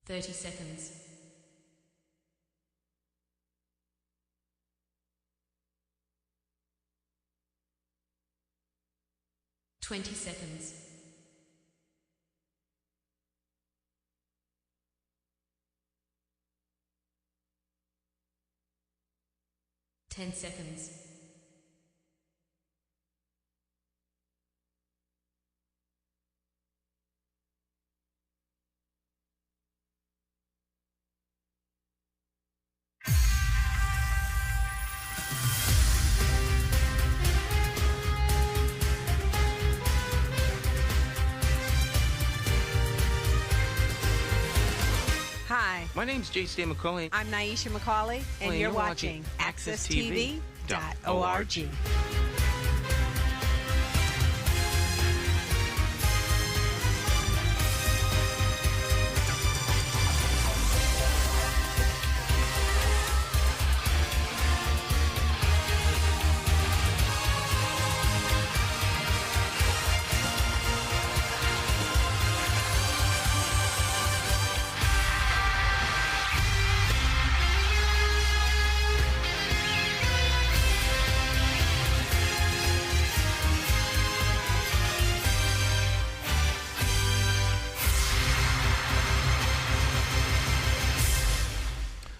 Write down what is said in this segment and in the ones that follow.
30 seconds. 20 seconds. 10 seconds. Hi, My name's McCauley. I'm Naisha McCauley, and you're watching AccessTV.org.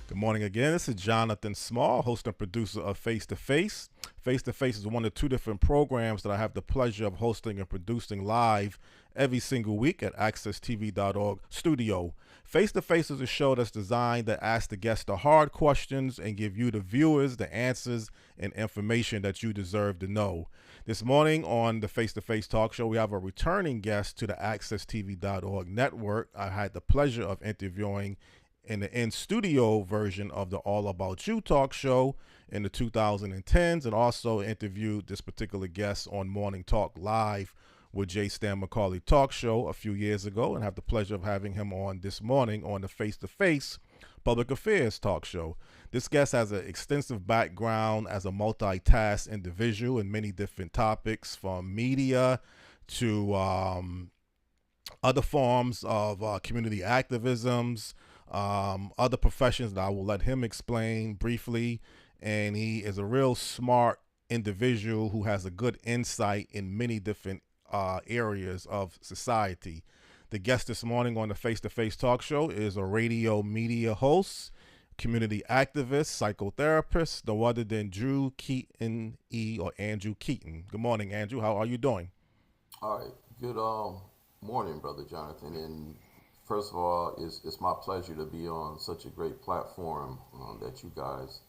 Good morning again. This is Jonathan Small, host and producer of Face to Face. Face to Face is one of two different programs that I have the pleasure of hosting and producing live every single week at AccessTV.org studio. Face to Face is a show that's designed to ask the guests the hard questions and give you, the viewers, the answers and information that you deserve to know. This morning on the Face to Face talk show, we have a returning guest to the AccessTV.org network. I had the pleasure of interviewing in the in-studio version of the All About You talk show in the 2010s, and also interviewed this particular guest on Morning Talk Live with McCauley talk show a few years ago, and have the pleasure of having him on this morning on the Face-to-Face Public Affairs talk show. This guest has an extensive background as a multitask individual in many different topics, from media to other forms of community activisms, other professions that I will let him explain briefly. And he is a real smart individual who has a good insight in many different areas of society. The guest this morning on the Face-to-Face talk show is a radio media host, community activist, psychotherapist, no other than Keaton or Andrew Keaton. Good morning, Andrew. How are you doing? All right. Good morning, Brother Jonathan. And first of all, it's my pleasure to be on such a great platform that you guys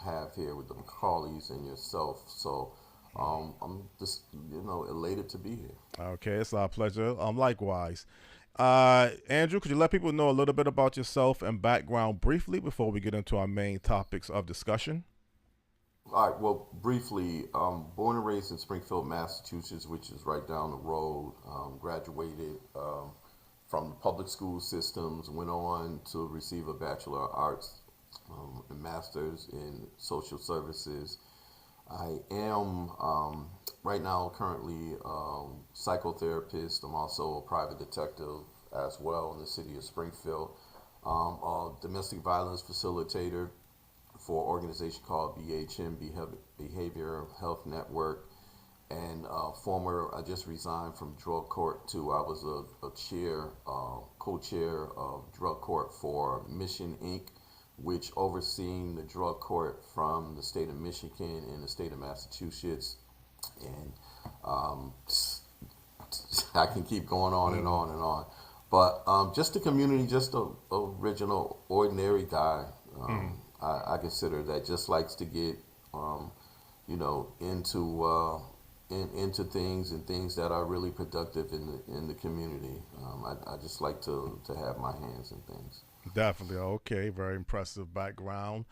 have here with the McCauleys and yourself. So I'm just, elated to be here. Okay, it's our pleasure. Likewise. Andrew, could you let people know a little bit about yourself and background briefly before we get into our main topics of discussion? All right. Well, briefly, born and raised in Springfield, Massachusetts, which is right down the road. Graduated from the public school systems, went on to receive a Bachelor of Arts and Master's in Social Services. I am right now currently psychotherapist. I'm also a private detective as well in the city of Springfield. A domestic violence facilitator for an organization called BHM, Behavioral Health Network. And I just resigned from drug court too. I was a co-chair of drug court for Mission Inc., which overseen the drug court from the state of Michigan and the state of Massachusetts. And I can keep going on and on and on. But just a community, just a original, ordinary guy. I consider that just likes to get, into things and things that are really productive in the community. I just like to have my hands in things. Definitely. Okay, very impressive background.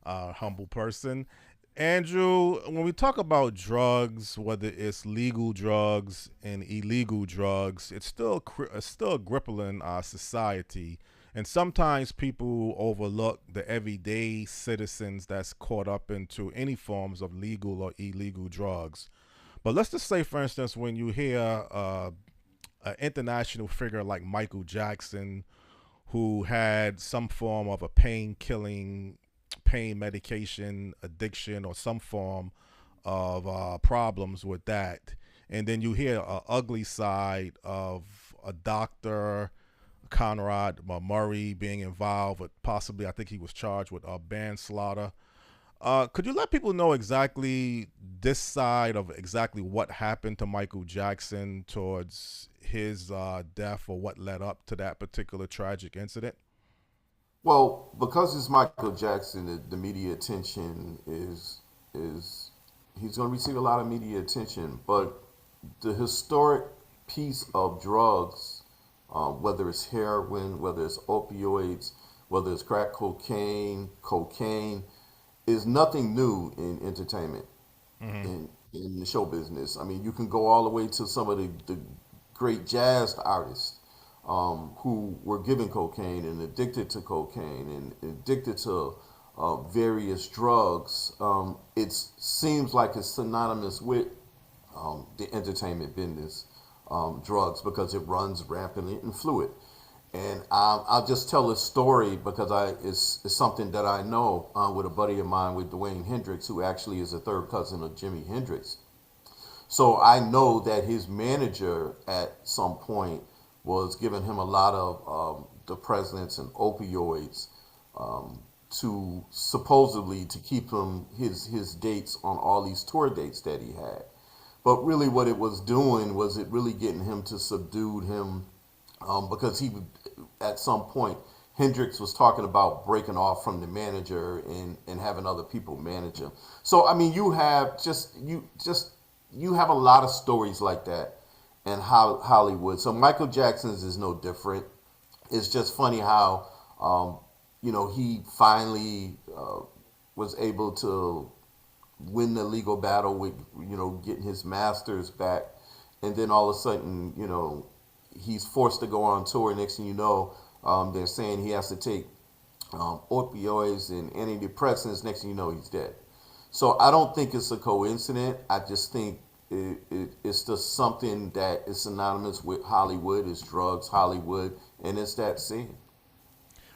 Humble person. Andrew, when we talk about drugs, whether it's legal drugs and illegal drugs, it's still crippling our society. And sometimes people overlook the everyday citizens that's caught up into any forms of legal or illegal drugs. But let's just say, for instance, when you hear an international figure like Michael Jackson, who had some form of a pain medication addiction or some form of problems with that. And then you hear an ugly side of a doctor, Conrad Murray, being involved with possibly, I think he was charged with manslaughter. Could you let people know exactly this side of exactly what happened to Michael Jackson towards his death, or what led up to that particular tragic incident? Well, because it's Michael Jackson, the media attention is he's going to receive a lot of media attention. But the historic piece of drugs, whether it's heroin, whether it's opioids, whether it's crack cocaine, is nothing new in entertainment, in the show business. I mean, you can go all the way to some of the great jazz artists who were given cocaine and addicted to cocaine and addicted to various drugs. It seems like it's synonymous with the entertainment business, drugs, because it runs rampantly and fluid. And I'll just tell a story because it's something that I know with a buddy of mine, with Dwayne Hendrix, who actually is a third cousin of Jimi Hendrix. So I know that his manager at some point was giving him a lot of depressants and opioids to supposedly to keep him his dates on all these tour dates that he had. But really what it was doing was it really getting him to subdue him, because he would, at some point, Hendrix was talking about breaking off from the manager and having other people manage him. So I mean, you have a lot of stories like that in Hollywood. So Michael Jackson's is no different. It's just funny how he finally was able to win the legal battle with getting his masters back, and then all of a sudden he's forced to go on tour. Next thing you know, they're saying he has to take opioids and antidepressants. Next thing you know, he's dead. So I don't think it's a coincidence. I just think it's just something that is synonymous with Hollywood. It's drugs, Hollywood, and it's that scene.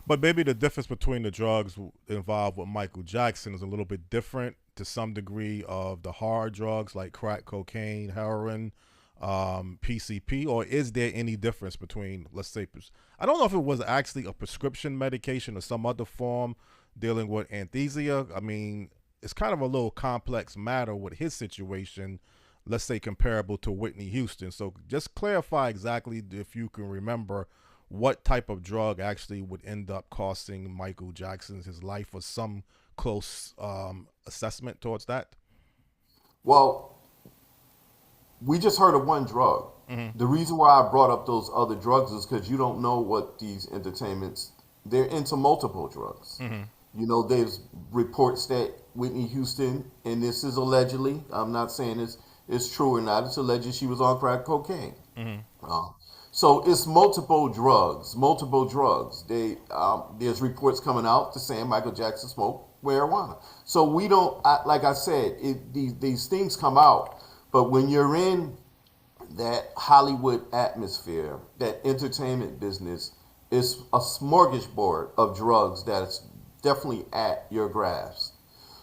But maybe the difference between the drugs involved with Michael Jackson is a little bit different to some degree of the hard drugs like crack cocaine, heroin, PCP, or is there any difference between, let's say, I don't know if it was actually a prescription medication or some other form dealing with anesthesia. I mean, it's kind of a little complex matter with his situation, let's say comparable to Whitney Houston. So just clarify exactly, if you can remember, what type of drug actually would end up costing Michael Jackson his life, or some close assessment towards that. Well, we just heard of one drug. Mm-hmm. The reason why I brought up those other drugs is because you don't know what these entertainments, they're into multiple drugs. Mm-hmm. There's reports that Whitney Houston, and this is allegedly, I'm not saying it's true or not, it's alleged she was on crack cocaine. Mm-hmm. So it's multiple drugs. There's reports coming out saying Michael Jackson smoked marijuana. So we don't, like I said, these things come out. But when you're in that Hollywood atmosphere, that entertainment business, it's a smorgasbord of drugs that's definitely at your grasp.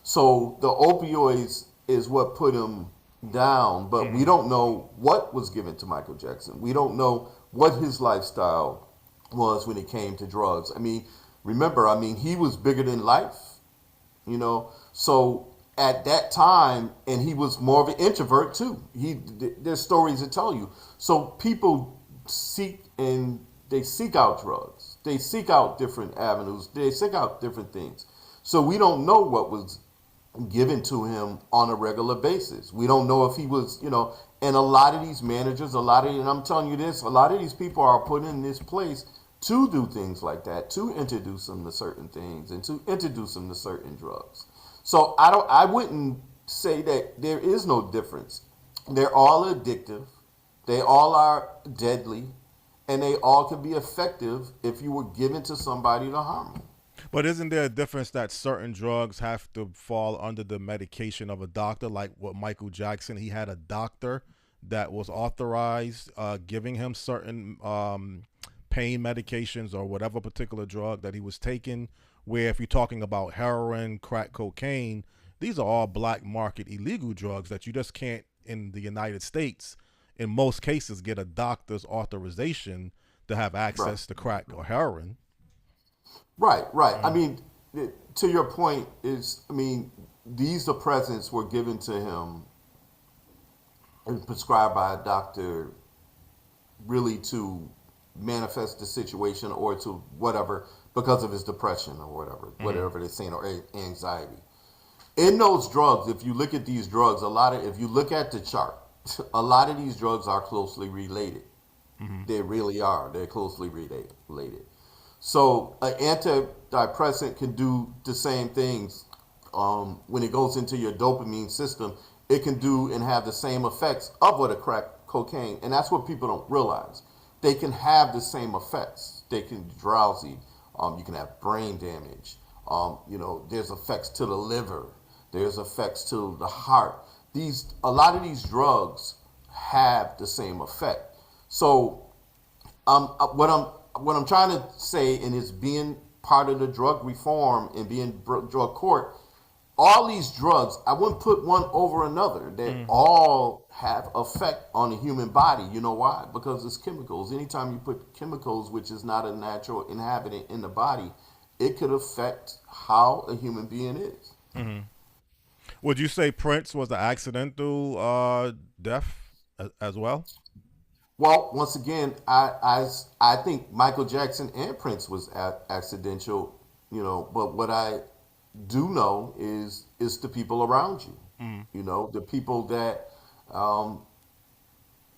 So the opioids is what put him down, but we don't know what was given to Michael Jackson. We don't know what his lifestyle was when it came to drugs. I mean, remember, he was bigger than life, so at that time, and he was more of an introvert too. There's stories that tell you. So people seek out drugs. They seek out different avenues. They seek out different things. So we don't know what was given to him on a regular basis. We don't know if he was, and a lot of these managers, and I'm telling you this, a lot of these people are put in this place to do things like that, to introduce them to certain things and to introduce them to certain drugs. So I wouldn't say that there is no difference. They're all addictive. They all are deadly, and they all can be effective if you were given to somebody to harm them. But isn't there a difference that certain drugs have to fall under the medication of a doctor? Like what Michael Jackson, he had a doctor that was authorized giving him certain pain medications or whatever particular drug that he was taking, where if you're talking about heroin, crack cocaine, these are all black market illegal drugs that you just can't, in the United States, in most cases, get a doctor's authorization to have access to crack or heroin. Right, right. I mean, to your point is, I mean, these suppressants were given to him and prescribed by a doctor really to manifest the situation or to whatever because of his depression or whatever they're saying, or anxiety. In those drugs, if you look at these drugs, if you look at the chart, a lot of these drugs are closely related. They really are. They're closely related. So an antidepressant can do the same things when it goes into your dopamine system. It can do and have the same effects of what a crack cocaine, and that's what people don't realize. They can have the same effects. They can be drowsy. You can have brain damage. There's effects to the liver. There's effects to the heart. A lot of these drugs have the same effect. So, what I'm trying to say, and it's being part of the drug reform and being drug court, all these drugs, I wouldn't put one over another. They all have effect on the human body. You know why? Because it's chemicals. Anytime you put chemicals, which is not a natural inhabitant in the body, it could affect how a human being is. Would you say Prince was an accidental death as well? Well, once again, I think Michael Jackson and Prince was accidental, but what I do know is the people around you, the people that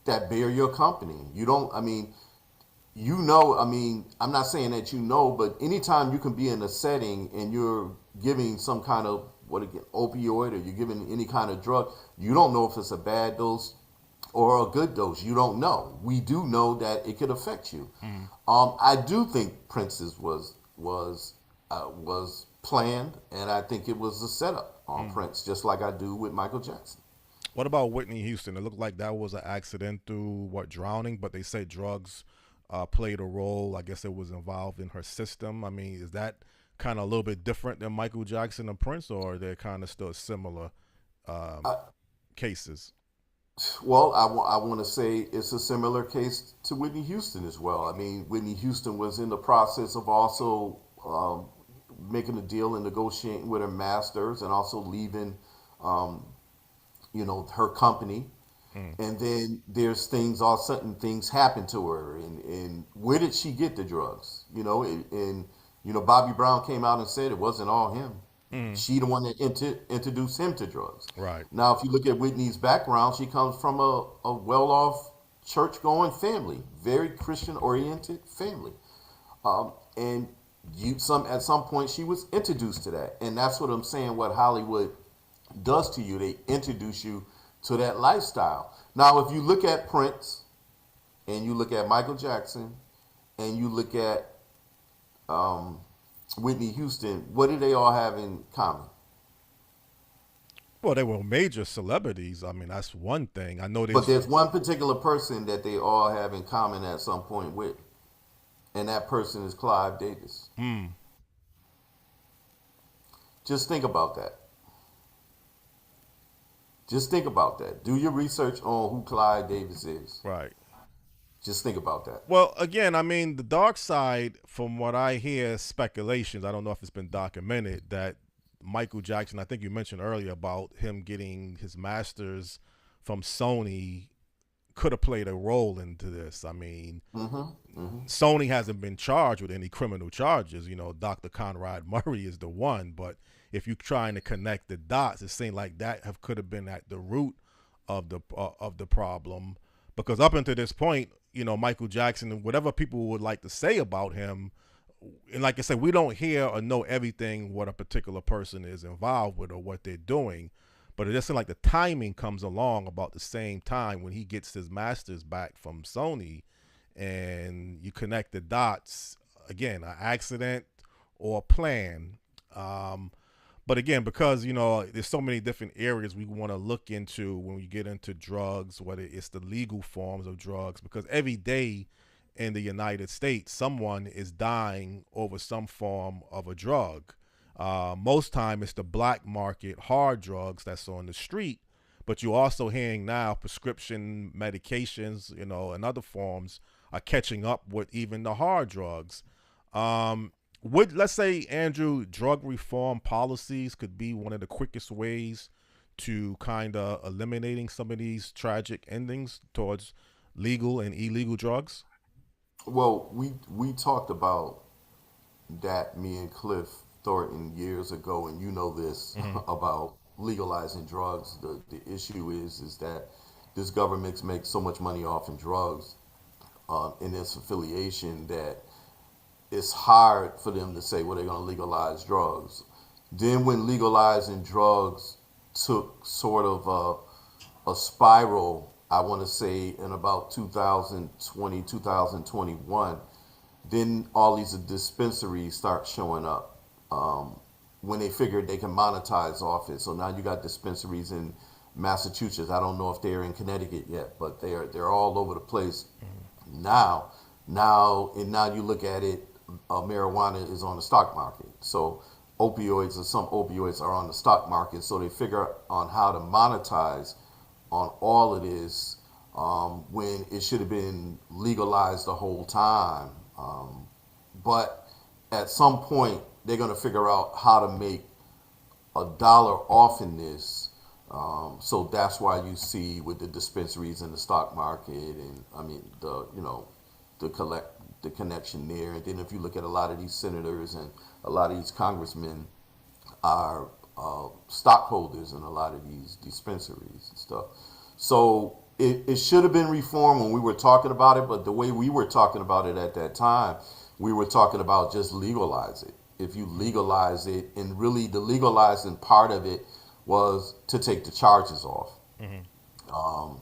bear your company. I'm not saying that but anytime you can be in a setting and you're giving some kind of opioid, or you're giving any kind of drug, you don't know if it's a bad dose or a good dose. You don't know. We do know that it could affect you. I do think Prince's was planned, and I think it was a setup on Prince, just like I do with Michael Jackson. What about Whitney Houston? It looked like that was an accidental drowning, but they say drugs played a role. I guess it was involved in her system. I mean, is that kind of a little bit different than Michael Jackson and Prince, or are they kind of still similar cases? Well, I want to say it's a similar case to Whitney Houston as well. I mean, Whitney Houston was in the process of also making a deal and negotiating with her masters, and also leaving, her company. And then there's certain things happen to her, and where did she get the drugs? Bobby Brown came out and said it wasn't all him. She the one that introduced him to drugs. Right. Now, if you look at Whitney's background, she comes from a well-off, church-going family, very Christian-oriented family, and at some point she was introduced to that, and that's what I'm saying. What Hollywood does to you, they introduce you to that lifestyle. Now, if you look at Prince, and you look at Michael Jackson, and you look at Whitney Houston, what do they all have in common? Well, they were major celebrities. I mean, that's one thing. I know But there's one particular person that they all have in common at some point with, and that person is Clive Davis. Just think about that. Just think about that. Do your research on who Clive Davis is. Right. Just think about that. Well, again, I mean, the dark side, from what I hear, speculations, I don't know if it's been documented, that Michael Jackson, I think you mentioned earlier about him getting his masters from Sony, could have played a role into this. I mean, Sony hasn't been charged with any criminal charges. Dr. Conrad Murray is the one, but if you're trying to connect the dots, it seemed like that could have been at the root of the problem. Because up until this point, Michael Jackson, whatever people would like to say about him, and like I said, we don't hear or know everything what a particular person is involved with or what they're doing. But it just seems like the timing comes along about the same time when he gets his masters back from Sony, and you connect the dots, again, an accident or a plan. But again, because, there's so many different areas we want to look into when we get into drugs, whether it's the legal forms of drugs, because every day in the United States, someone is dying over some form of a drug. Most time it's the black market hard drugs that's on the street, but you're also hearing now prescription medications, and other forms are catching up with even the hard drugs. Would, let's say, Andrew, drug reform policies could be one of the quickest ways to kind of eliminating some of these tragic endings towards legal and illegal drugs? Well, we talked about that, me and Cliff Thornton, years ago, and you know this about legalizing drugs. The issue is that this government makes so much money off in drugs, in its affiliation, that it's hard for them to say, well, they're going to legalize drugs. Then when legalizing drugs took sort of a spiral, I want to say in about 2020, 2021, then all these dispensaries start showing up, when they figured they can monetize off it. So now you got dispensaries in Massachusetts. I don't know if they're in Connecticut yet, but they're all over the place now. Now you look at it, marijuana is on the stock market. So some opioids are on the stock market. So they figure on how to monetize on all of this, when it should have been legalized the whole time. But at some point, they're going to figure out how to make a dollar off in this. So that's why you see with the dispensaries in the stock market, and I mean the connection there. And then if you look at a lot of these senators and a lot of these congressmen are stockholders in a lot of these dispensaries and stuff. So it should have been reformed when we were talking about it, but the way we were talking about it at that time, we were talking about just legalize it. If you legalize it, and really the legalizing part of it was to take the charges off.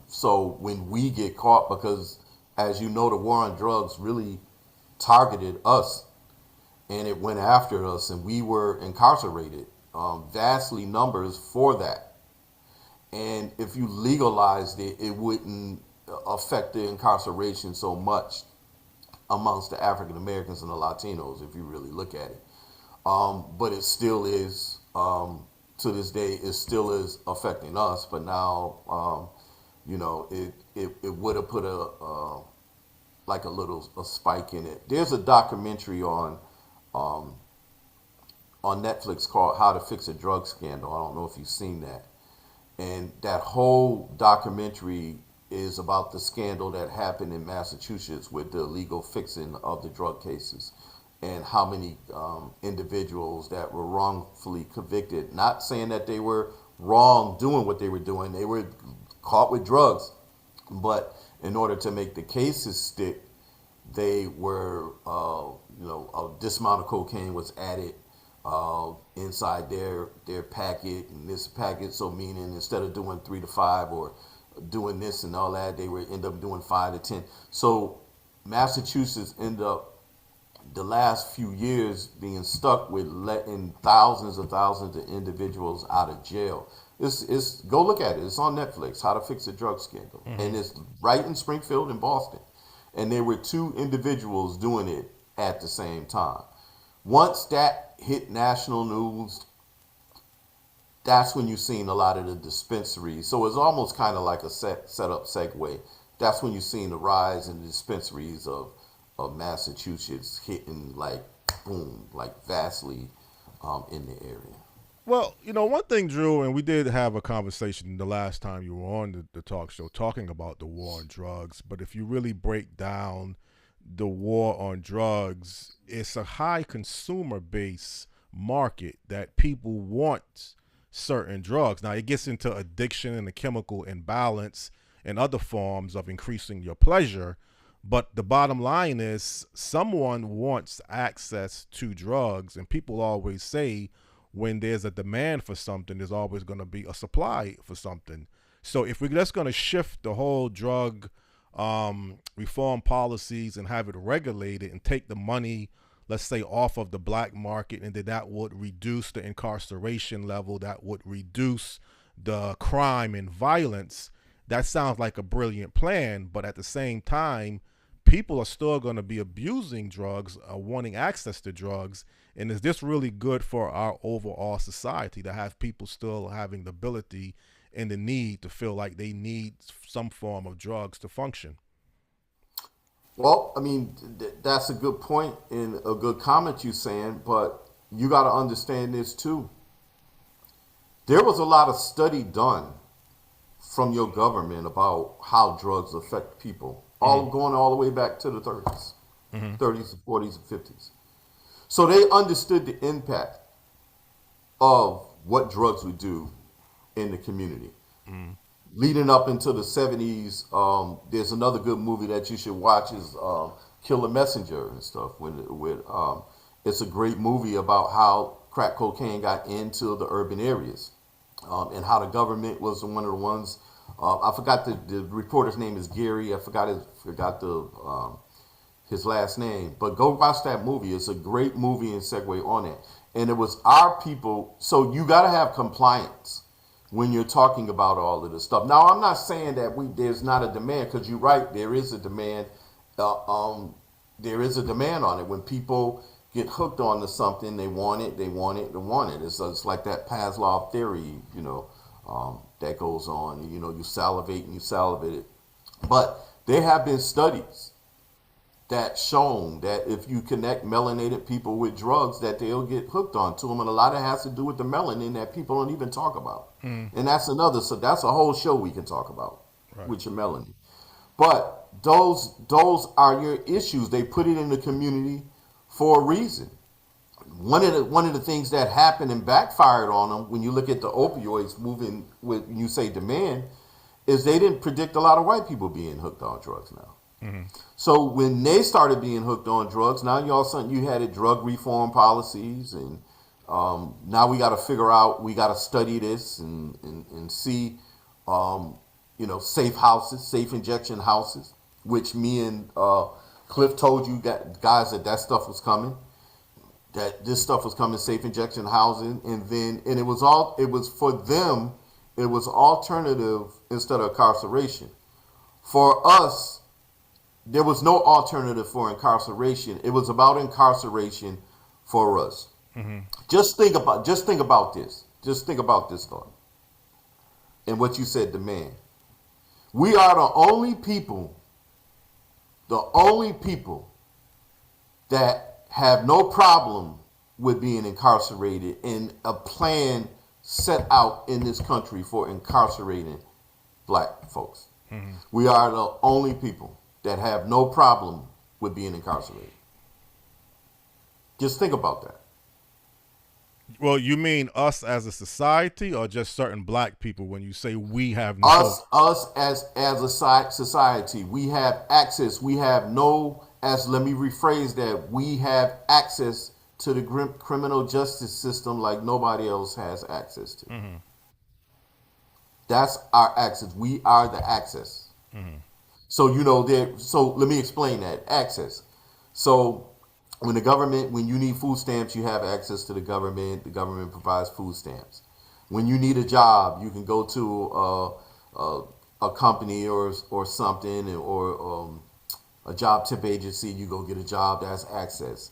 So when we get caught, because as you know, the war on drugs really targeted us, and it went after us, and we were incarcerated, vastly numbers for that. And if you legalized it, it wouldn't affect the incarceration so much amongst the African Americans and the Latinos, if you really look at it. But it still is, to this day, it still is affecting us. But now, it would have put a spike in it. There's a documentary on Netflix called "How to Fix a Drug Scandal." I don't know if you've seen that. And that whole documentary is about the scandal that happened in Massachusetts with the illegal fixing of the drug cases, and how many individuals that were wrongfully convicted. Not saying that they were wrong doing what they were doing. They were caught with drugs. But in order to make the cases stick, they were, this amount of cocaine was added inside their packet, and this packet, so meaning instead of doing 3 to 5 or doing this and all that, they would end up doing 5 to 10. So Massachusetts ended up the last few years being stuck with letting thousands of individuals out of jail. It's go look at it. It's on Netflix, How to Fix a Drug Scandal. And it's right in Springfield and Boston. And there were 2 individuals doing it at the same time. Once that hit national news, that's when you've seen a lot of the dispensaries. So it's almost kind of like a set up segue. That's when you've seen the rise in the dispensaries of Massachusetts hitting like boom, like vastly in the area. Well, one thing, Drew, and we did have a conversation the last time you were on the talk show talking about the war on drugs, but if you really break down the war on drugs, it's a high consumer base market that people want certain drugs. Now, it gets into addiction and the chemical imbalance and other forms of increasing your pleasure. But the bottom line is someone wants access to drugs, and people always say when there's a demand for something, there's always going to be a supply for something. So if we're just going to shift the whole drug reform policies and have it regulated and take the money, let's say, off of the black market, and that would reduce the incarceration level, that would reduce the crime and violence, that sounds like a brilliant plan. But at the same time, people are still going to be abusing drugs, wanting access to drugs. And is this really good for our overall society to have people still having the ability and the need to feel like they need some form of drugs to function? Well, I mean, that's a good point and a good comment you're saying, but you got to understand this too. There was a lot of study done from your government about how drugs affect people, going all the way back to the 30s, 30s, 40s, and 50s. So they understood the impact of what drugs would do in the community. Leading up into the 70s, there's another good movie that you should watch is Killer Messenger and stuff. It's a great movie about how crack cocaine got into the urban areas and how the government was one of the ones. I forgot the reporter's name is Gary. I forgot his last name. But go watch that movie. It's a great movie and segue on it. And it was our people. So you got to have compliance when you're talking about all of this stuff. Now, I'm not saying that there's not a demand, because you're right, there is a demand. There is a demand on it. When people get hooked onto something, they want it, they want it, they want it. It's like that Pavlov theory, that goes on. You salivate and you salivate it. But there have been studies that shown that if you connect melanated people with drugs, that they'll get hooked onto them, and a lot of it has to do with the melanin that people don't even talk about. And that's that's a whole show we can talk about with your melanin. But those are your issues. They put it in the community for a reason. One of the things that happened and backfired on them when you look at the opioids moving with, when you say demand, is they didn't predict a lot of white people being hooked on drugs now. So when they started being hooked on drugs, now all of a sudden you had drug reform policies, and now we got to figure out, we got to study this and see, safe houses, safe injection houses, which me and Cliff told you guys that stuff was coming, that this stuff was coming, safe injection housing, and it was for them, it was alternative instead of incarceration. For us, there was no alternative for incarceration. It was about incarceration for us. Just think about this. Just think about this thought. And what you said, demand. We are the only people that have no problem with being incarcerated, and a plan set out in this country for incarcerating black folks. We are the only people that have no problem with being incarcerated. Just think about that. Well, you mean us as a society, or just certain black people when you say we have no? Us as a society, we have access. We have no, let me rephrase that, we have access to the criminal justice system like nobody else has access to. That's our access. We are the access. So, so let me explain that. Access. So when you need food stamps, you have access to the government. The government provides food stamps. When you need a job, you can go to a company or something, or a job tip agency. You go get a job. That's access.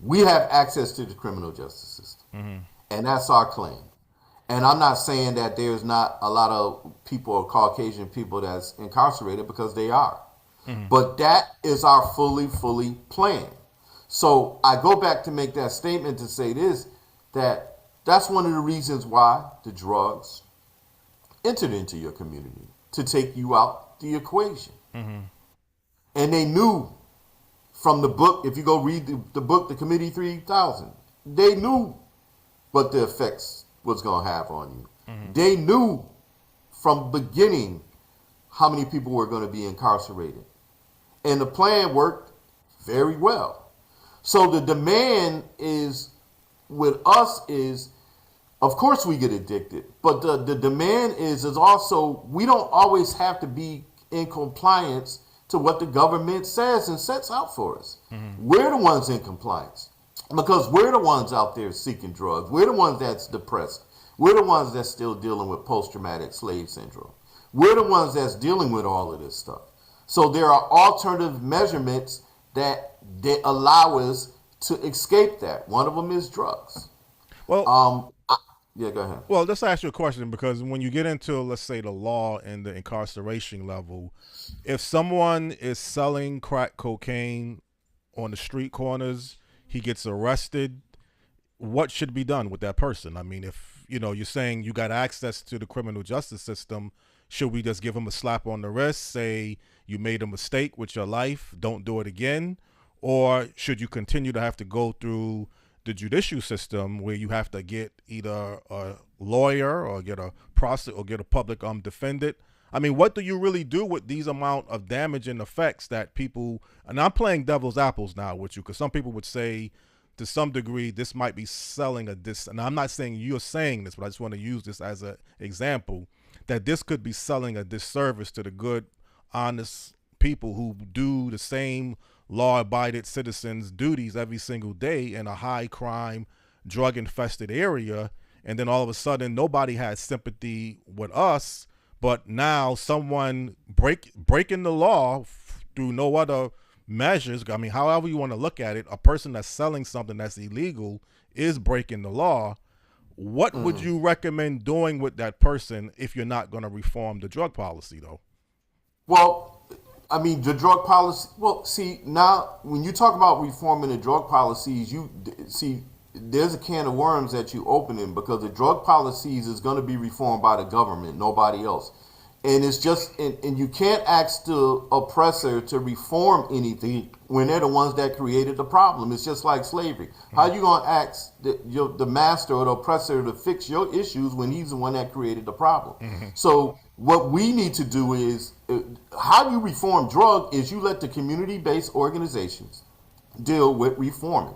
We have access to the criminal justice system. And that's our claim. And I'm not saying that there's not a lot of people, or Caucasian people, that's incarcerated, because they are. But that is our fully plan. So I go back to make that statement to say this, that's one of the reasons why the drugs entered into your community, to take you out the equation. And they knew from the book, if you go read the book, The Committee 3000, they knew what the effects was going to have on you. They knew from beginning how many people were going to be incarcerated. And the plan worked very well. So the demand with us is, of course we get addicted, but the demand is also, we don't always have to be in compliance to what the government says and sets out for us. We're the ones in compliance, because we're the ones out there seeking drugs. We're the ones that's depressed. We're the ones that's still dealing with post-traumatic slave syndrome. We're the ones that's dealing with all of this stuff. So there are alternative measurements that allow us to escape that. One of them is drugs. Well, Yeah, go ahead. well, let's ask you a question, because when you get into, let's say, the law and the incarceration level, if someone is selling crack cocaine on the street corners, he gets arrested, what should be done with that person? I mean, if you're saying you got access to the criminal justice system, should we just give him a slap on the wrist, say you made a mistake with your life, don't do it again? Or should you continue to have to go through the judicial system where you have to get either a lawyer or get a process or get a public defendant? I mean, what do you really do with these amount of damaging effects that people, and I'm playing devil's apples now with you, because some people would say to some degree this might be selling and I'm not saying you're saying this, but I just want to use this as an example, that this could be selling a disservice to the good, honest people who do the same law-abided citizens' duties every single day in a high-crime, drug-infested area, and then all of a sudden nobody has sympathy with us, but now someone breaking the law through no other measures. I mean, however you want to look at it, a person that's selling something that's illegal is breaking the law. What would you recommend doing with that person if you're not going to reform the drug policy, though? Well, I mean, the drug policy. Well, see, now when you talk about reforming the drug policies, you see there's a can of worms that you opening, because the drug policies is going to be reformed by the government, nobody else. And it's just, and you can't ask the oppressor to reform anything when they're the ones that created the problem. It's just like slavery. How you going to ask the master or the oppressor to fix your issues when he's the one that created the problem? So what we need to do is, how you reform drug is you let the community-based organizations deal with reforming.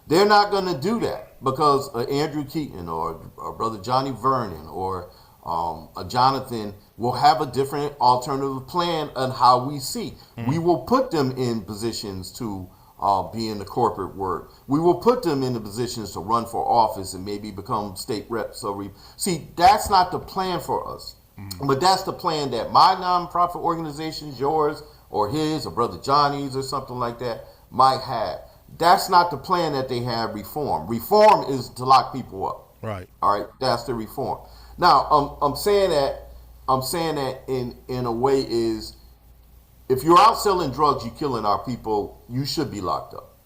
They're not going to do that because Andrew Keaton or Brother Johnny Vernon or a Jonathan will have a different alternative plan on how we see. We will put them in positions to be in the corporate work. We will put them in the positions to run for office and maybe become state reps. See, that's not the plan for us. But that's the plan that my nonprofit organizations, yours or his or Brother Johnny's or something like that, might have. That's not the plan that they have reform. Reform is to lock people up. Right. All right. That's the reform. Now, I'm saying that in a way is, if you're out selling drugs, you're killing our people, you should be locked up.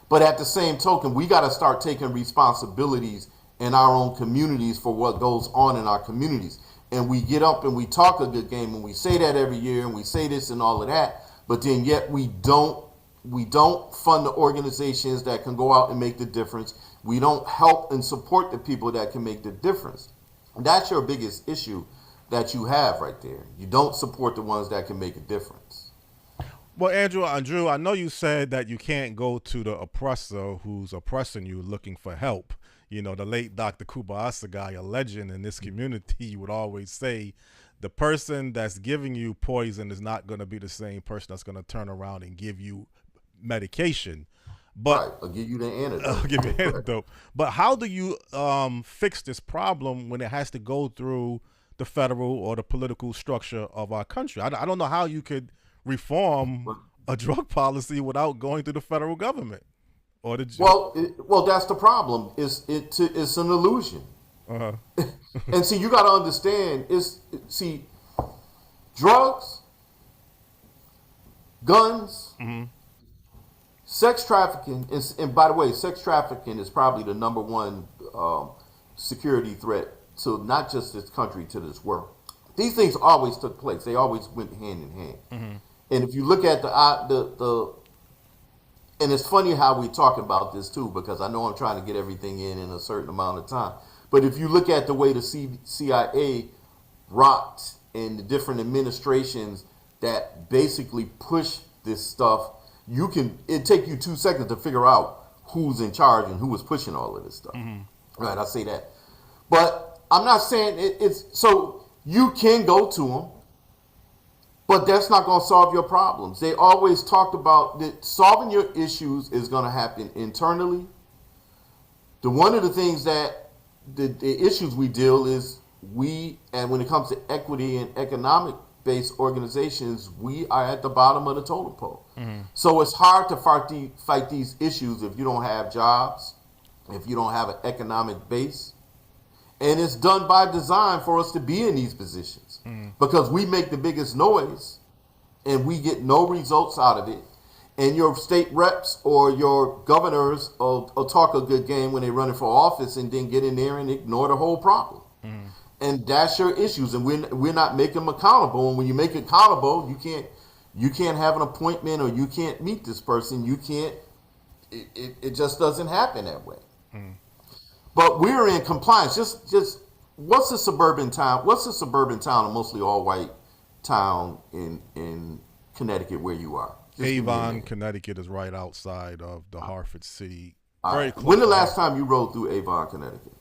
But at the same token, we got to start taking responsibilities in our own communities for what goes on in our communities. And we get up and we talk a good game and we say that every year and we say this and all of that, but then yet we don't fund the organizations that can go out and make the difference. We don't help and support the people that can make the difference. That's your biggest issue that you have right there. You don't support the ones that can make a difference. Well, Andrew, I know you said that you can't go to the oppressor who's oppressing you looking for help. The late Dr. Kuba Asagai, a legend in this community, would always say the person that's giving you poison is not going to be the same person that's going to turn around and give you medication. But right. I'll give you the antidote. I'll give you the antidote. But how do you fix this problem when it has to go through the federal or the political structure of our country? I don't know how you could reform a drug policy without going through the federal government. Well, that's the problem. It's an illusion. And see, you got to understand. Drugs, guns, sex trafficking, and by the way, sex trafficking is probably the number one security threat to not just this country, to this world. These things always took place. They always went hand in hand. And if you look at and it's funny how we talk about this too, because I know I'm trying to get everything in a certain amount of time. But if you look at the way the CIA rocked and the different administrations that basically push this stuff, it take you 2 seconds to figure out who's in charge and who is pushing all of this stuff. Right, I say that. But I'm not saying it's so you can go to them, but that's not going to solve your problems. They always talked about that solving your issues is going to happen internally. One of the things that the issues we deal is and when it comes to equity and economic based organizations, we are at the bottom of the totem pole. So it's hard to fight these issues if you don't have jobs, if you don't have an economic base. And it's done by design for us to be in these positions because we make the biggest noise and we get no results out of it. And your state reps or your governors will talk a good game when they're running for office and then get in there and ignore the whole problem. And that's your issues. And we're not making them accountable. And when you make it accountable, you can't have an appointment or you can't meet this person. You can't. It just doesn't happen that way. But we're in compliance. Just what's a suburban town? What's a suburban town, a mostly all white town in Connecticut where you are? Avon, Connecticut is right outside of the Hartford city. Very close. When the last time you rode through Avon, Connecticut?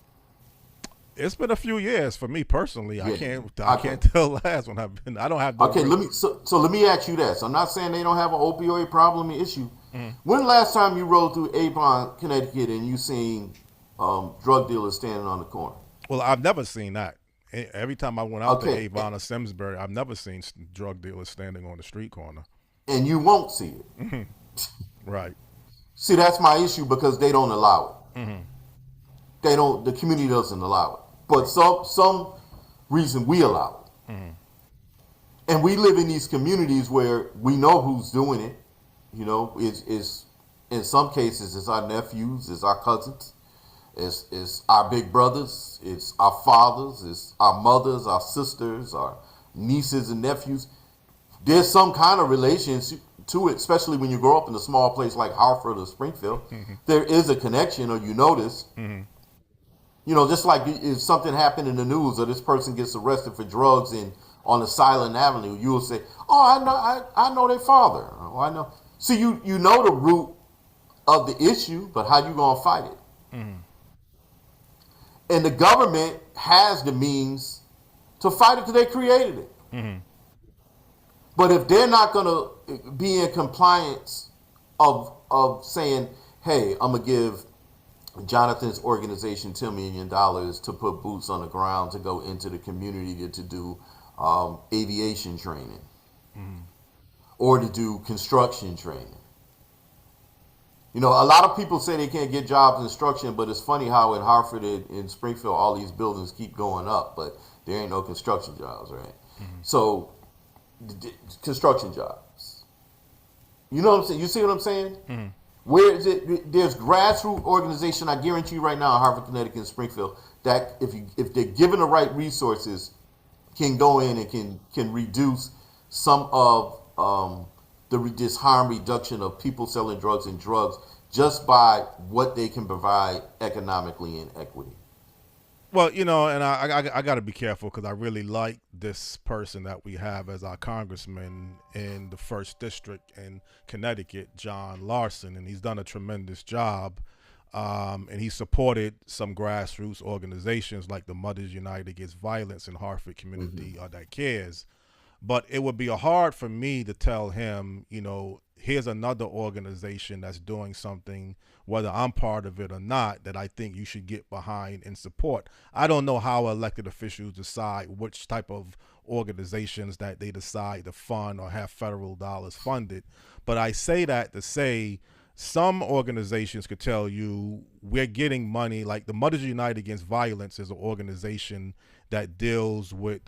It's been a few years for me personally. Yeah. I can't tell last one I've been. I don't have. Okay, let me ask you this. I'm not saying they don't have an opioid problem and issue. When the last time you rode through Avon, Connecticut, and you seen drug dealers standing on the corner? Well, I've never seen that. Every time I went out to Avon or Simsbury, I've never seen drug dealers standing on the street corner. And you won't see it. Right. See, that's my issue because they don't allow it. They don't. The community doesn't allow it. But some reason we allow it. And we live in these communities where we know who's doing it. You know, it's in some cases it's our nephews, it's our cousins, it's our big brothers, it's our fathers, it's our mothers, our sisters, our nieces and nephews. There's some kind of relation to it, especially when you grow up in a small place like Hartford or Springfield. There is a connection, or you notice. You know, just like if something happened in the news or this person gets arrested for drugs on a silent avenue, you will say, "Oh, I know their father." Oh, I know. So you know the root of the issue, but how you gonna fight it? And the government has the means to fight it because they created it. But if they're not going to be in compliance of saying, hey, I'm going to give Jonathan's organization $10 million to put boots on the ground to go into the community to do aviation training or to do construction training. You know, a lot of people say they can't get jobs in construction, but it's funny how in Hartford and in Springfield, all these buildings keep going up, but there ain't no construction jobs, right? So construction jobs. You know what I'm saying? You see what I'm saying? Where is it? There's grassroots organization. I guarantee you right now, in Hartford, Connecticut, and Springfield, that if they're given the right resources, can go in and can reduce some of this harm reduction of people selling drugs and drugs just by what they can provide economically in equity. Well, you know, and I got to be careful because I really like this person that we have as our congressman in the 1st District in Connecticut, John Larson, and he's done a tremendous job. And he supported some grassroots organizations like the Mothers United Against Violence in Hartford Community that cares. But it would be hard for me to tell him, you know, here's another organization that's doing something, whether I'm part of it or not, that I think you should get behind and support. I don't know how elected officials decide which type of organizations that they decide to fund or have federal dollars funded. But I say that to say some organizations could tell you we're getting money, like the Mothers United Against Violence is an organization that deals with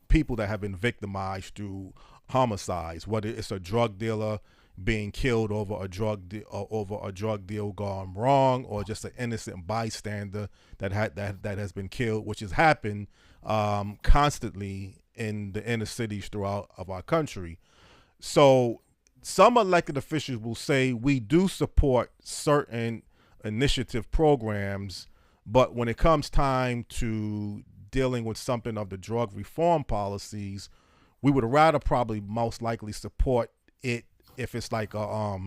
people that have been victimized through homicides, whether it's a drug dealer being killed over a drug deal gone wrong, or just an innocent bystander that has been killed, which has happened constantly in the inner cities throughout of our country. So some elected officials will say we do support certain initiative programs, but when it comes time to dealing with something of the drug reform policies, we would rather probably most likely support it if it's like a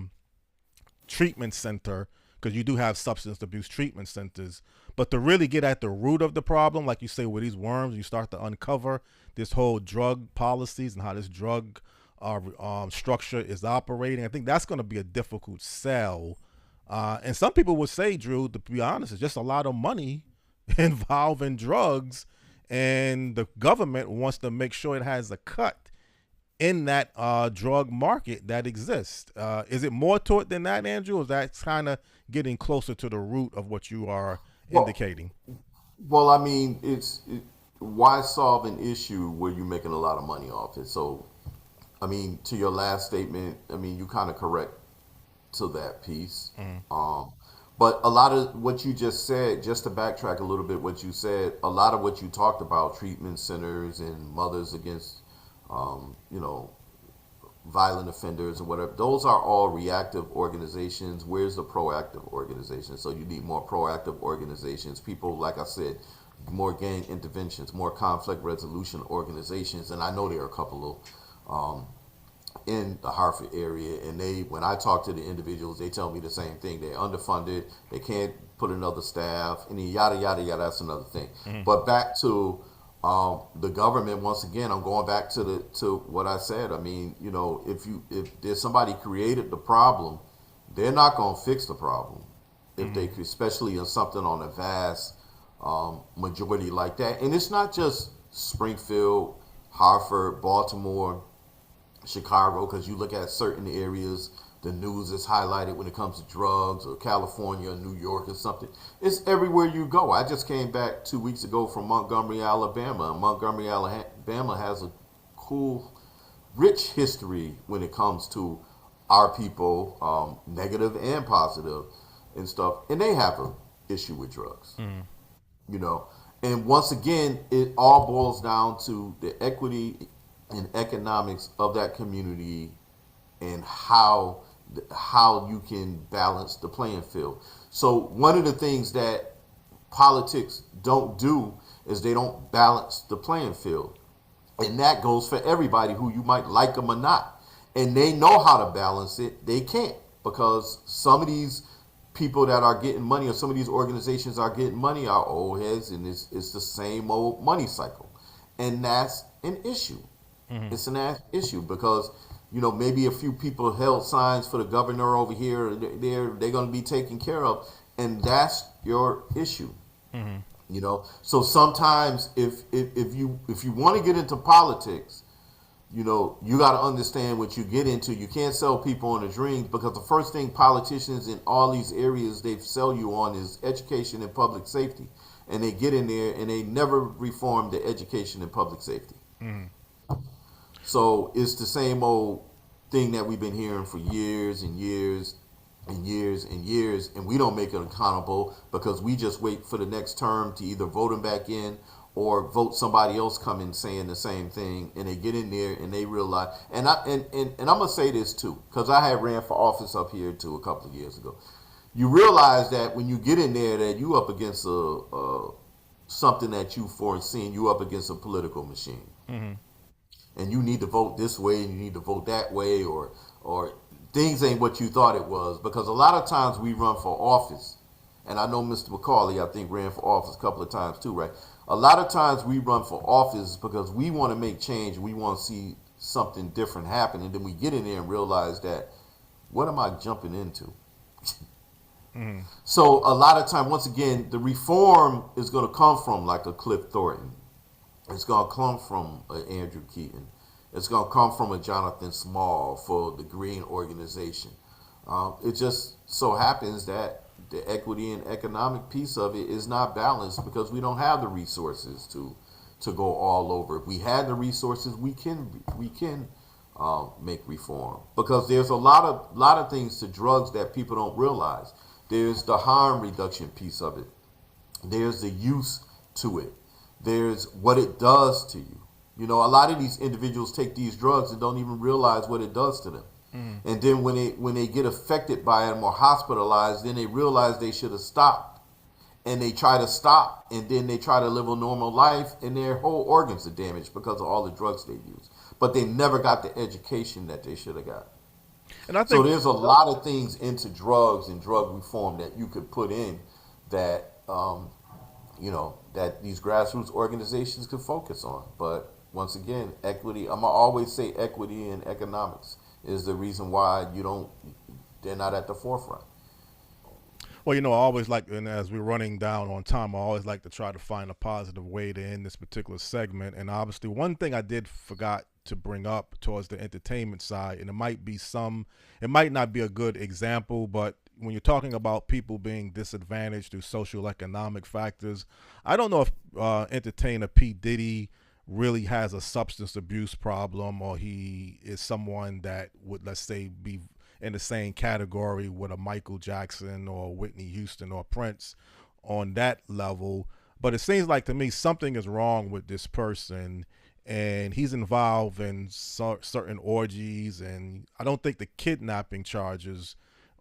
treatment center, because you do have substance abuse treatment centers. But to really get at the root of the problem, like you say, with these worms, you start to uncover this whole drug policies and how this drug structure is operating. I think that's going to be a difficult sell. And some people would say, Drew, to be honest, it's just a lot of money involved in drugs. and the government wants to make sure it has a cut in that drug market that exists. Is it more to it than that, Andrew? Or is that kind of getting closer to the root of what you are Well, indicating? well, I mean, why solve an issue where you're making a lot of money off it? So, I mean, to your last statement, I mean, you kind of correct to that piece. But a lot of what you just said, just to backtrack a little bit, what you said, a lot of what you talked about, treatment centers and mothers against, you know, violent offenders or whatever, those are all reactive organizations. Where's the proactive organization? So you need more proactive organizations. People, like I said, more gang interventions, more conflict resolution organizations. And I know there are a couple of in the Hartford area, and when I talk to the individuals, they tell me the same thing. They're underfunded, they can't put another staff, and then yada yada yada. That's another thing. But back to the government, once again, I'm going back to what I said. I mean, you know, if there's somebody created the problem, they're not going to fix the problem. If they, especially in something on a vast majority like that, and it's not just Springfield, Hartford, Baltimore, Chicago, because you look at certain areas, the news is highlighted when it comes to drugs, or California, or New York, or something. It's everywhere you go. I just came back 2 weeks ago from Montgomery, Alabama. And Montgomery, Alabama has a cool, rich history when it comes to our people, negative and positive and stuff. And they have an issue with drugs, you know. And once again, it all boils down to the equity and economics of that community and how you can balance the playing field. So one of the things that politics don't do is they don't balance the playing field. And that goes for everybody, who you might like them or not. And they know how to balance it. They can't, because some of these people that are getting money, or some of these organizations are getting money, are old heads, and it's the same old money cycle. And that's an issue. It's an issue because, you know, maybe a few people held signs for the governor over here. They're going to be taken care of, and that's your issue. You know, so sometimes if you want to get into politics, you know, you got to understand what you get into. You can't sell people on a dream, because the first thing politicians in all these areas they sell you on is education and public safety, and they get in there and they never reform the education and public safety. So it's the same old thing that we've been hearing for years and years and years and years, and we don't make it accountable, because we just wait for the next term to either vote them back in or vote somebody else come in saying the same thing, and they get in there and they realize. And I'm gonna say this too, because I had ran for office up here too a couple of years ago. You realize that when you get in there, that you up against something that you foreseen. You up against a political machine. And you need to vote this way and you need to vote that way, or things ain't what you thought it was. Because a lot of times we run for office, and I know Mr. McCauley, I think, ran for office a couple of times too, right? A lot of times we run for office because we want to make change, we want to see something different happen, and then we get in there and realize that, what am I jumping into? So a lot of time, once again, the reform is going to come from like a Cliff Thornton. It's going to come from an Andrew Keaton. It's going to come from a Jonathan Small for the Green Organization. It just so happens that the equity and economic piece of it is not balanced, because we don't have the resources to go all over. If we had the resources, we can make reform, because there's a lot of things to drugs that people don't realize. There's the harm reduction piece of it. There's the use to it. There's what it does to you. You know, a lot of these individuals take these drugs and don't even realize what it does to them. And then when they get affected by them or hospitalized, then they realize they should have stopped. And they try to stop, and then they try to live a normal life, and their whole organs are damaged because of all the drugs they use. But they never got the education that they should have got. And I think, so there's a lot of things into drugs and drug reform that you could put in that, you know, that these grassroots organizations could focus on. But once again, equity, I'm going to always say equity and economics is the reason why they're not at the forefront. Well, I always like, and as we're running down on time, I always like to try to find a positive way to end this particular segment. And obviously, one thing I did forgot to bring up towards the entertainment side, and it might not be a good example, but when you're talking about people being disadvantaged through social economic factors, I don't know if entertainer P. Diddy really has a substance abuse problem, or he is someone that would, let's say, be in the same category with a Michael Jackson or Whitney Houston or Prince on that level. But it seems like to me something is wrong with this person, and he's involved in certain orgies, and I don't think the kidnapping charges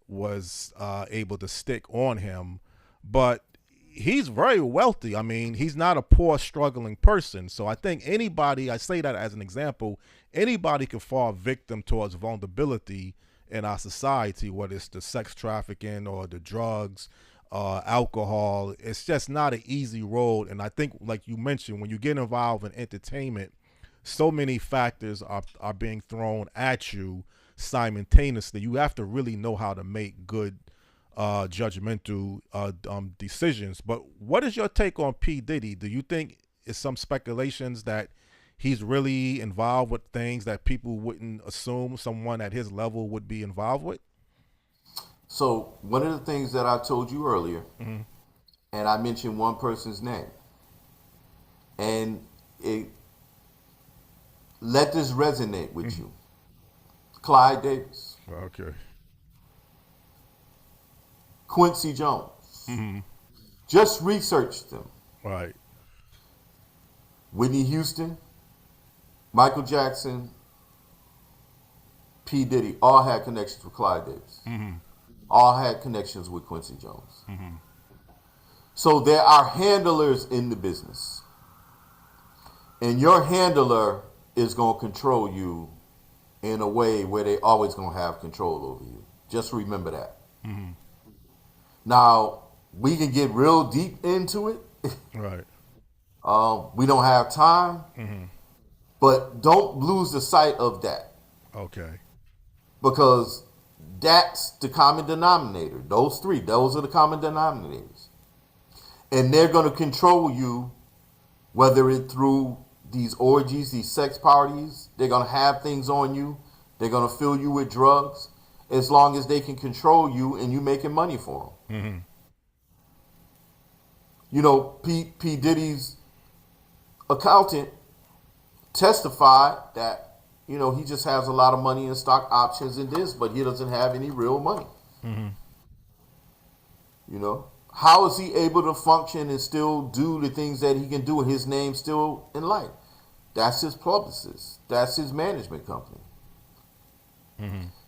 was able to stick on him. But he's very wealthy. I mean, he's not a poor, struggling person. So I think anybody, I say that as an example, anybody can fall victim towards vulnerability in our society, whether it's the sex trafficking or the drugs, alcohol. It's just not an easy road. And I think, like you mentioned, when you get involved in entertainment, so many factors are being thrown at you simultaneously. You have to really know how to make good judgmental decisions. But what is your take on P. Diddy? Do you think it's some speculations that he's really involved with things that people wouldn't assume someone at his level would be involved with? So one of the things that I told you earlier, and I mentioned one person's name, and let this resonate with you. Clyde Davis. Okay. Quincy Jones. Just researched them. Right. Whitney Houston, Michael Jackson, P. Diddy, all had connections with Clyde Davis. All had connections with Quincy Jones. So there are handlers in the business. And your handler is going to control you in a way where they always going to have control over you. Just remember that. Now, we can get real deep into it. Right. We don't have time. But don't lose the sight of that. Okay. Because that's the common denominator. Those are the common denominators. And they're going to control you, whether it's through these orgies, these sex parties. They're going to have things on you. They're going to fill you with drugs, as long as they can control you and you making money for them. P. Diddy's accountant testified that, he just has a lot of money in stock options and this, but he doesn't have any real money. How is he able to function and still do the things that he can do with his name still in light? That's his publicist. That's his management company.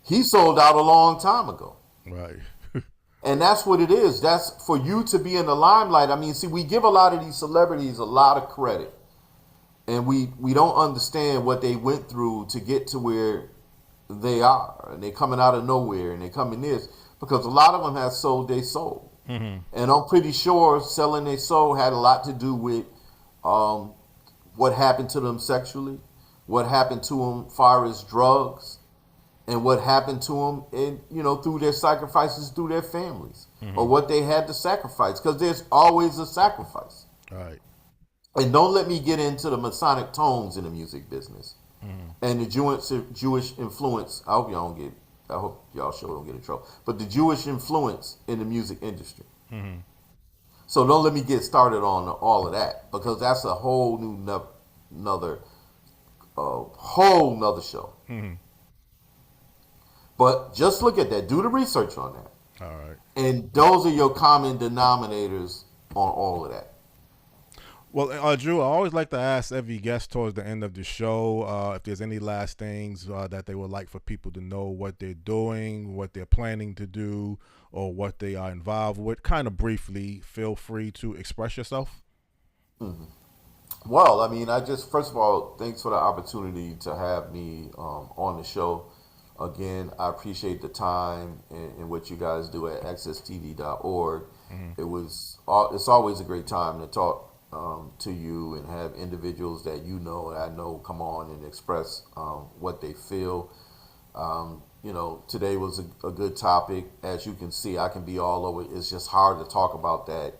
He sold out a long time ago. Right. And that's what it is. That's for you to be in the limelight. I mean, see, we give a lot of these celebrities a lot of credit. And we don't understand what they went through to get to where they are. And they're coming out of nowhere and they're coming this. Because a lot of them have sold their soul. And I'm pretty sure selling their soul had a lot to do with what happened to them sexually, what happened to them as far as drugs, and what happened to them in, through their sacrifices through their families, or what they had to sacrifice. Because there's always a sacrifice. Right. And don't let me get into the Masonic tones in the music business and the Jewish influence. I hope y'all sure don't get in trouble. But the Jewish influence in the music industry. So don't let me get started on all of that, because that's a whole nother show. But just look at that. Do the research on that. All right. And those are your common denominators on all of that. Well, Drew, I always like to ask every guest towards the end of the show if there's any last things that they would like for people to know, what they're doing, what they're planning to do, or what they are involved with. Kind of briefly, feel free to express yourself. Well, I mean, first of all, thanks for the opportunity to have me on the show. Again, I appreciate the time and what you guys do at accesstv.org. It's always a great time to talk to you and have individuals that and I know come on and express what they feel. today was a good topic. As you can see, I can be all over. It's just hard to talk about that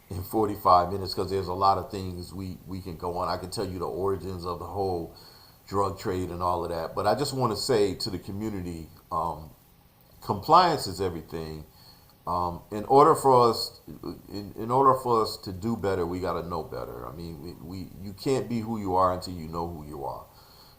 in 45 minutes because there's a lot of things we can go on. I can tell you the origins of the whole drug trade and all of that. But I just want to say to the community, compliance is everything. In order for us to do better, we got to know better. I mean, you can't be who you are until you know who you are.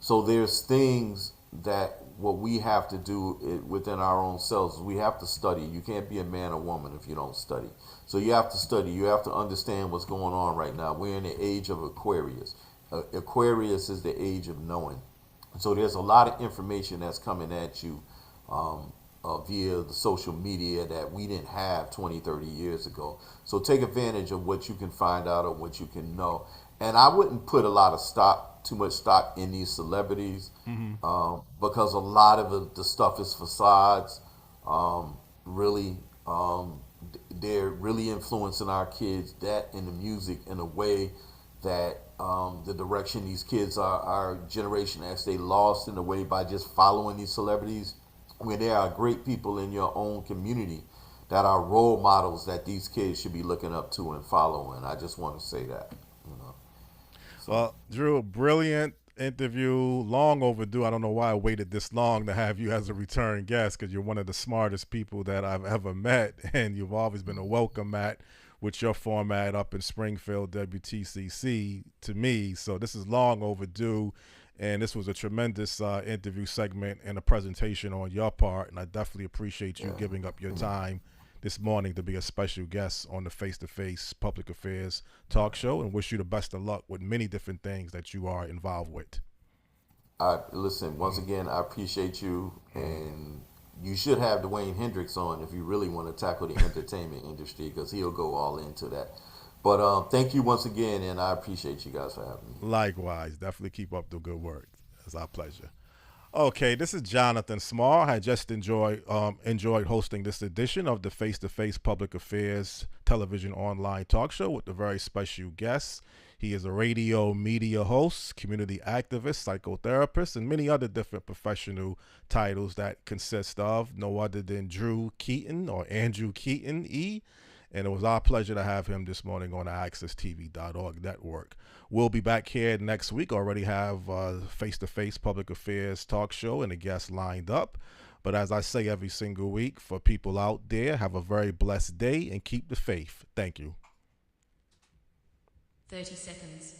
So there's things that what we have to do within our own selves. We have to study. You can't be a man or woman if you don't study. So you have to study. You have to understand what's going on right now. We're in the age of Aquarius. Aquarius is the age of knowing. So there's a lot of information that's coming at you via the social media that we didn't have 20, 30 years ago. So take advantage of what you can find out or what you can know. And I wouldn't put too much stock in these celebrities because a lot of the stuff is facades. Really, they're really influencing our kids, that and the music in a way that the direction these kids are, our generation X, they lost in a way by just following these celebrities, where there are great people in your own community that are role models that these kids should be looking up to and following. I just want to say that. Well, Drew, brilliant interview, long overdue. I don't know why I waited this long to have you as a return guest because you're one of the smartest people that I've ever met, and you've always been a welcome mat with your format up in Springfield, WTCC, to me. So this is long overdue, and this was a tremendous interview segment and a presentation on your part, and I definitely appreciate you giving up your time this morning to be a special guest on the Face to Face Public Affairs Talk Show, and wish you the best of luck with many different things that you are involved with. Listen, once again, I appreciate you, and you should have Dwayne Hendricks on if you really want to tackle the entertainment industry, because he'll go all into that. But thank you once again, and I appreciate you guys for having me. Likewise, definitely keep up the good work. It's our pleasure. Okay, this is Jonathan Small. I just enjoyed hosting this edition of the Face to Face Public Affairs Television Online Talk Show with a very special guest. He is a radio media host, community activist, psychotherapist, and many other different professional titles that consist of no other than Drew Keaton, or Andrew Keaton E. And it was our pleasure to have him this morning on the accesstv.org network. We'll be back here next week. Already have face-to-face public affairs talk show and a guest lined up. But as I say every single week, for people out there, have a very blessed day and keep the faith. Thank you. 30 seconds.